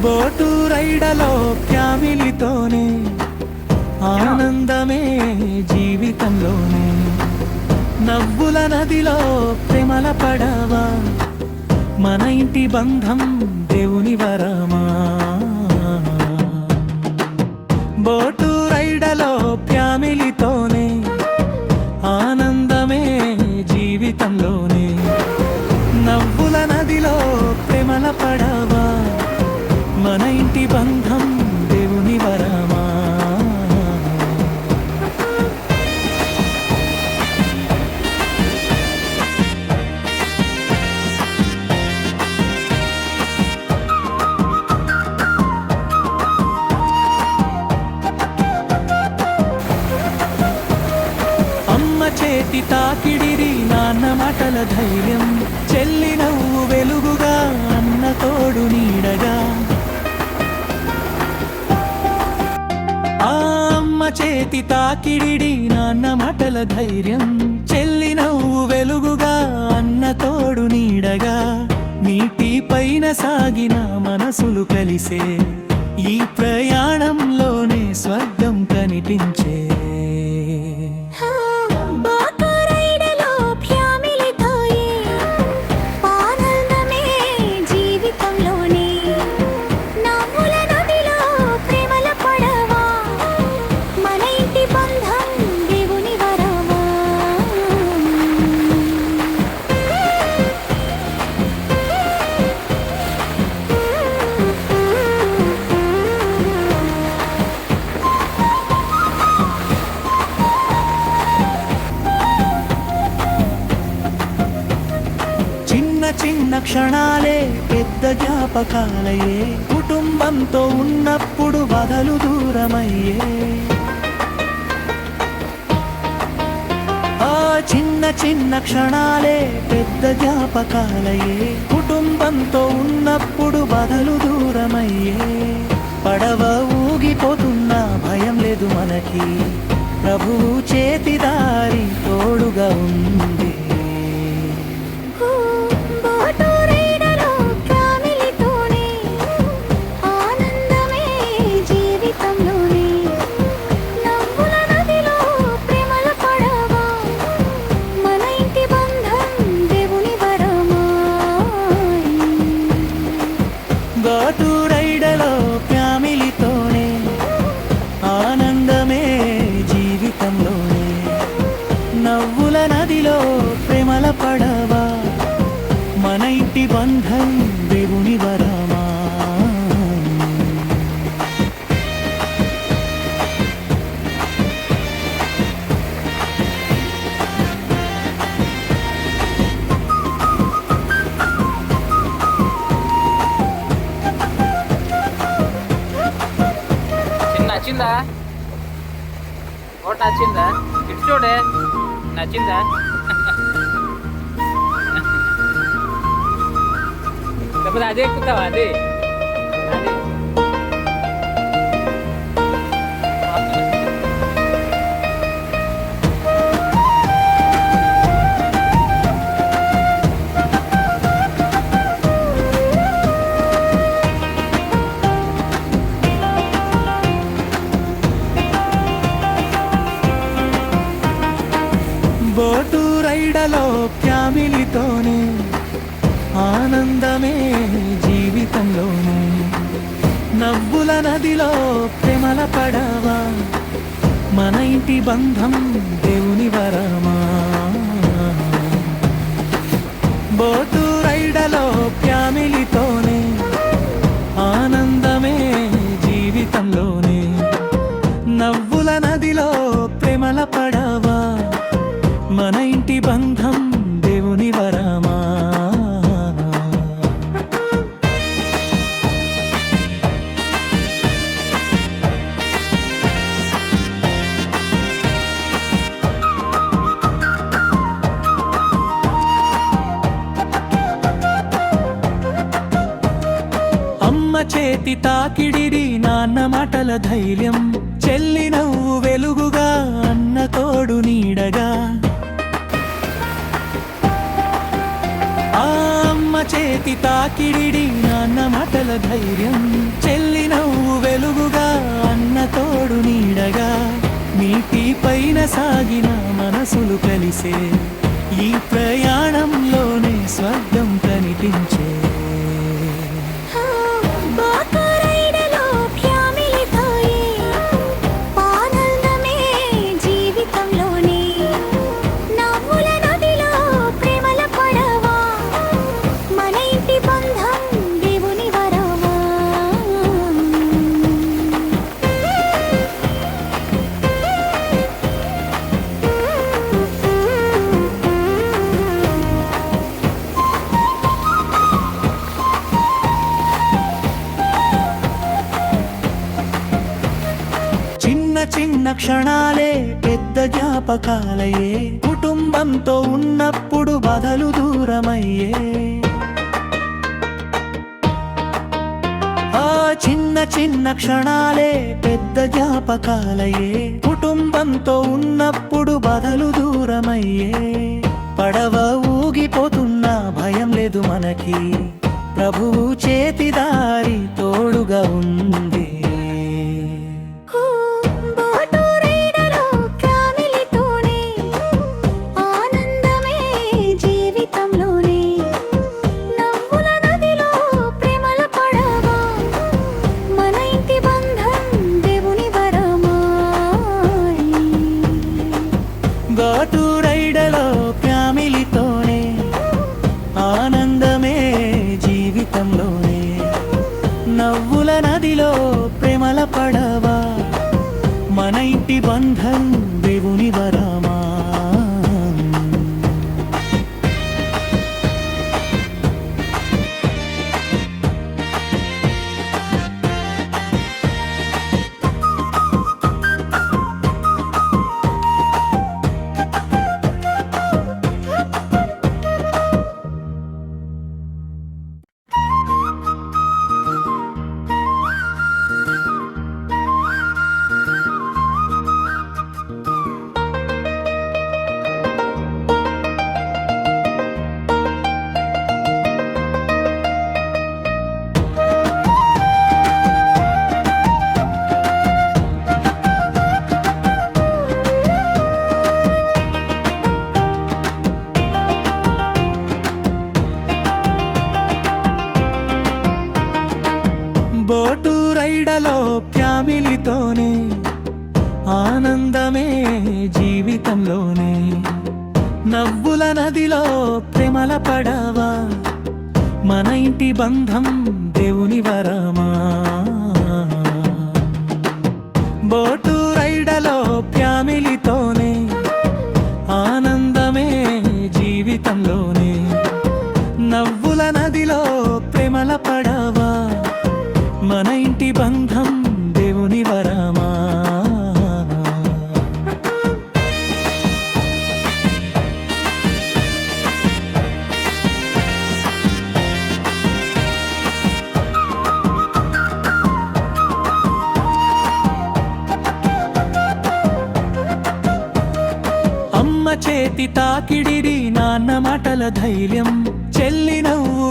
Boat రైడలో ఫ్యామిలీతోనే ఆనందమే జీవితంలోనే నవ్వుల నదిలో ప్రేమల పడవా మన ఇంటి బంధం దేవుని వరమా బోటు రైడలో ఫ్యామిలీతోనే ఆనందమే జీవితంలోనే నవ్వుల నదిలో ప్రేమల పడవా మన ఇంటి బంధం దేవుని వరమా అమ్మ చేతి తాకిడిరి నాన్న మాటల ధైర్యం చెల్లి నవ్వు వెలుగుగా అన్న తోడు నీడగా అమ్మ చేతి తాకిడిడి నాన్న మాటల ధైర్యం చెల్లి నవ్వు వెలుగుగా అన్న తోడు నీడగా నీటి పైన సాగిన మనసులు కలిసే ఈ ప్రయాణంలోనే స్వర్గం కనిపించే చిన్న క్షణాలే పెద్ద జ్ఞాపకాలయే కుటుంబంతో ఉన్నప్పుడు బాధలు దూరమయ్యే ఆ చిన్న క్షణాలే పెద్ద జ్ఞాపకాలయే కుటుంబంతో ఉన్నప్పుడు బాధలు దూరమయ్యే పడవ ఊగిపోతున్నా భయం లేదు మనకి ప్రభువు చేతిదారి తోడుగా ఉంది బోటు రైడలో ఫ్యామిలీతోనే ఆనందమే జీవితంలోనే నవ్వుల నదిలో ప్రేమల పడవా మన ఇంటి బంధం దేవుని వరమా నచ్చిందా ఓటు నచ్చిందా ఇటు చూడే నచ్చిందా లేకపోతే అదే ఎక్కుతావా అది బోటు రైడలో ఫ్యామిలీతోనే ఆనందమే జీవితంలోనే నవ్వుల నదిలో ప్రేమల పడవా మన ఇంటి బంధం దేవుని వరమా బోటు రైడలో ఫ్యామిలీతోనే ఆనందమే జీవితంలోనే నవ్వుల నదిలో ప్రేమల పడవా మన ఇంటి బంధం దేవుని వరమా అమ్మ చేతి తాకిడిరి నాన్న మాటల ధైర్యం చెల్లి నవ్వు వెలుగుగా అన్న తోడు నీడగా ఆ అమ్మ చేతి తాకిడిడి నాన్న మాటల ధైర్యం, చెల్లి నవ్వు వెలుగుగా అన్న తోడు నీడగా, నీటి పైన సాగిన మనసులు కలిసే ఈ ప్రయాణంలోనే స్వర్గం కనిపించే. చిన్న క్షణాలే పెద్ద జ్ఞాపకాలయే, కుటుంబంతో ఉన్నప్పుడు బాధలు దూరమయ్యే. ఆ చిన్న క్షణాలే పెద్ద జ్ఞాపకాలయే, కుటుంబంతో ఉన్నప్పుడు బాధలు దూరమయ్యే. పడవ ఊగిపోతున్నా భయం లేదు మనకి, ప్రభువు చేతి దారి తోడుగా ఉంది. గోటు రైడలో ఫ్యామిలీతోనే ఆనందమే జీవితంలోనే, నవ్వుల నదిలో ప్రేమల పడవ మన ఇంటి బంధం దేవుని వరమా. బోటు రైడలో ఫ్యామిలీతోనే ఆనందమే జీవితంలోనే, నవ్వుల నదిలో ప్రేమల పడవ మన ఇంటి బంధం దేవుని వరమా. బోటు రైడలో ఫ్యామిలీతోనే ఆనందమే జీవితంలోనే, నవ్వుల నదిలో ప్రేమల పడవ మన ఇంటి బంధం దేవుని వరమా. అమ్మ చేతి తాకిడిడి నాన్న మాటల ధైర్యం, చెల్లి నవ్వు